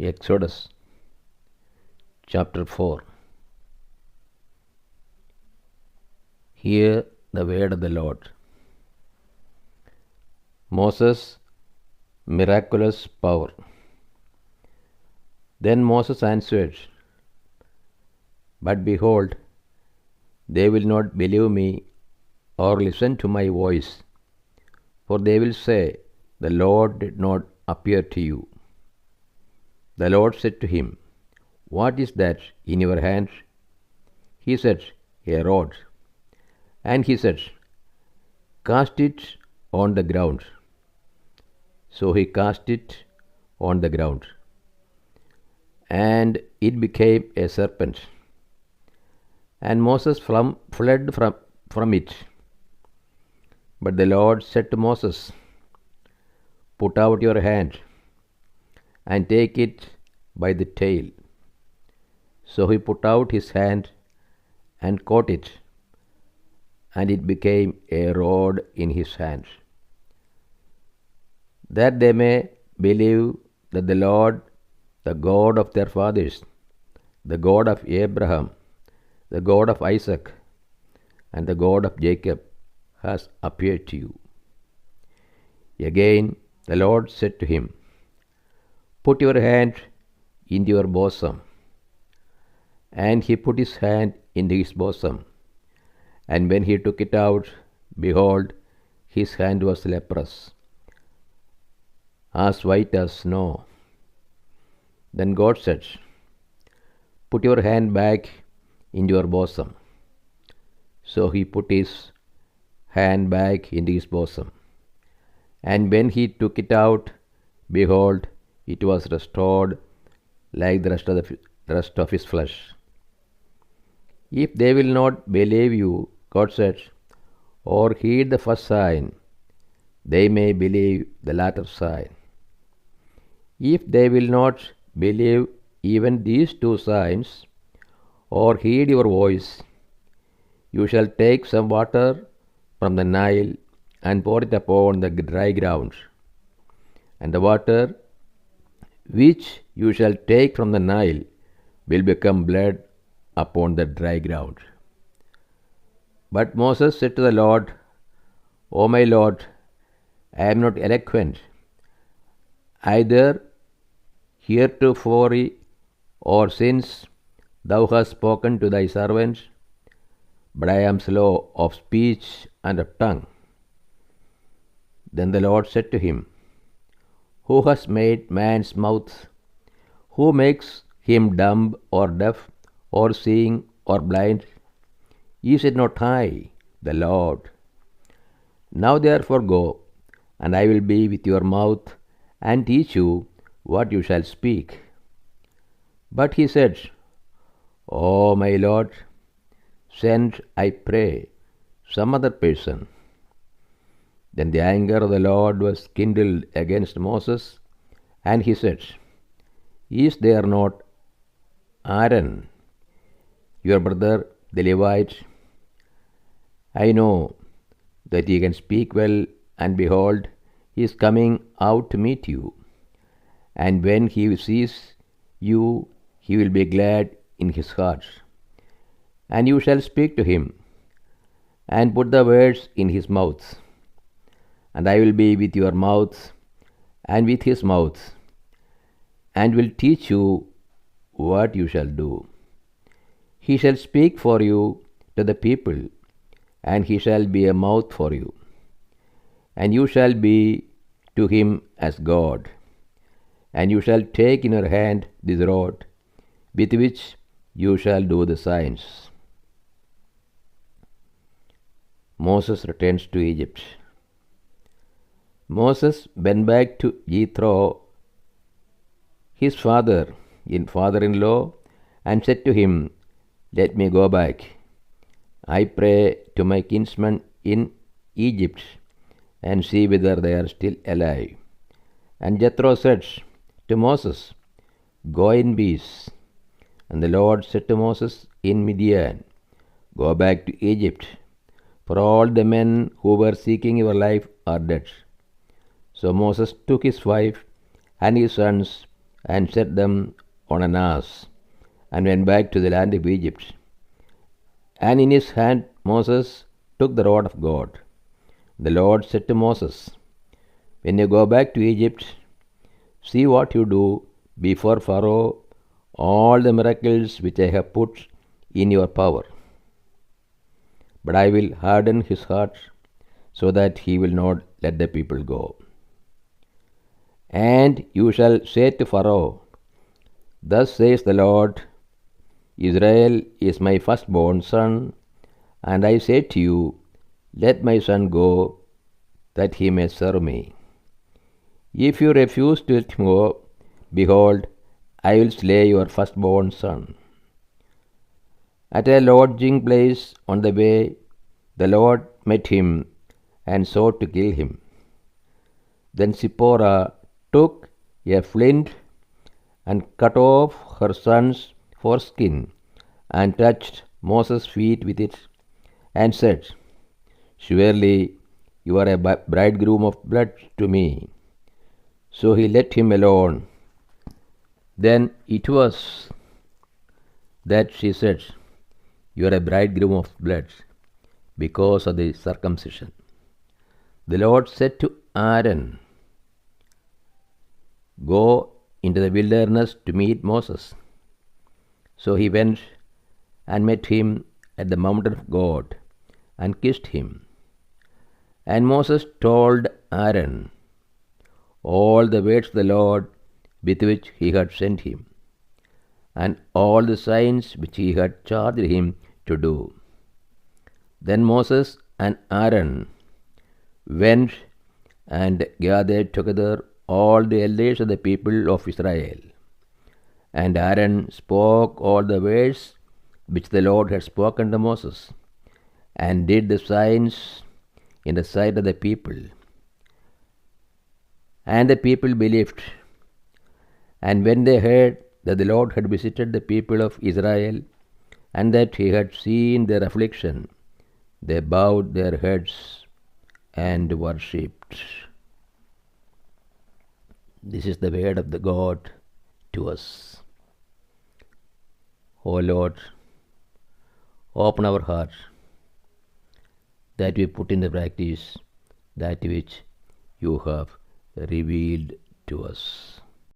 Exodus chapter 4. Hear the word of the Lord. Moses' miraculous power. Then Moses answered, But behold, they will not believe me or listen to my voice, for they will say, The Lord did not appear to you. The Lord said to him, What is that in your hand? He said, A rod. And he said, Cast it on the ground. So he cast it on the ground, and it became a serpent. And Moses fled from it. But the Lord said to Moses, Put out your hand and take it by the tail. So he put out his hand and caught it, and it became a rod in his hand, that they may believe that the Lord, the God of their fathers, the God of Abraham, the God of Isaac, and the God of Jacob, has appeared to you. Again the Lord said to him, Put your hand into your bosom. And he put his hand into his bosom. And when he took it out, behold, his hand was leprous, as white as snow. Then God said, Put your hand back into your bosom. So he put his hand back into his bosom. And when he took it out, behold, it was restored like the rest of his flesh. If they will not believe you, God said, or heed the first sign, they may believe the latter sign. If they will not believe even these two signs, or heed your voice, you shall take some water from the Nile and pour it upon the dry ground, and the water which you shall take from the Nile will become blood upon the dry ground. But Moses said to the Lord, O my Lord, I am not eloquent, either heretofore or since thou hast spoken to thy servant, but I am slow of speech and of tongue. Then the Lord said to him, Who has made man's mouth? Who makes him dumb or deaf or seeing or blind? Is it not I, the Lord? Now therefore go, and I will be with your mouth and teach you what you shall speak. But he said, O my Lord, send, I pray, some other person. Then the anger of the Lord was kindled against Moses, and he said, Is there not Aaron, your brother the Levite? I know that he can speak well, and behold, he is coming out to meet you. And when he sees you, he will be glad in his heart. And you shall speak to him, and put the words in his mouth. And I will be with your mouth, and with his mouth, and will teach you what you shall do. He shall speak for you to the people, and he shall be a mouth for you. And you shall be to him as God. And you shall take in your hand this rod, with which you shall do the signs. Moses returns to Egypt. Moses went back to Jethro, his father-in-law, and said to him, Let me go back, I pray, to my kinsmen in Egypt, and see whether they are still alive. And Jethro said to Moses, Go in peace. And the Lord said to Moses in Midian, Go back to Egypt, for all the men who were seeking your life are dead. So Moses took his wife and his sons and set them on an ass, and went back to the land of Egypt. And in his hand Moses took the rod of God. The Lord said to Moses, "When you go back to Egypt, see what you do before Pharaoh, all the miracles which I have put in your power. But I will harden his heart, so that he will not let the people go. And you shall say to Pharaoh, Thus says the Lord, Israel is my firstborn son, and I say to you, Let my son go, that he may serve me. If you refuse to let him go, behold, I will slay your firstborn son." At a lodging place on the way, the Lord met him and sought to kill him. Then Zipporah took a flint and cut off her son's foreskin and touched Moses' feet with it and said, "Surely you are a bridegroom of blood to me." So he let him alone. Then it was that she said, "You are a bridegroom of blood," because of the circumcision. The Lord said to Aaron, "Go into the wilderness to meet Moses." So he went and met him at the mountain of God and kissed him. And Moses told Aaron all the words of the Lord with which he had sent him, and all the signs which he had charged him to do. Then Moses and Aaron went and gathered together all the elders of the people of Israel. And Aaron spoke all the words which the Lord had spoken to Moses, and did the signs in the sight of the people. And the people believed. And when they heard that the Lord had visited the people of Israel, and that he had seen their affliction, they bowed their heads and worshipped. This is the word of the God to us. O Lord, open our hearts, that we put into practice that which you have revealed to us.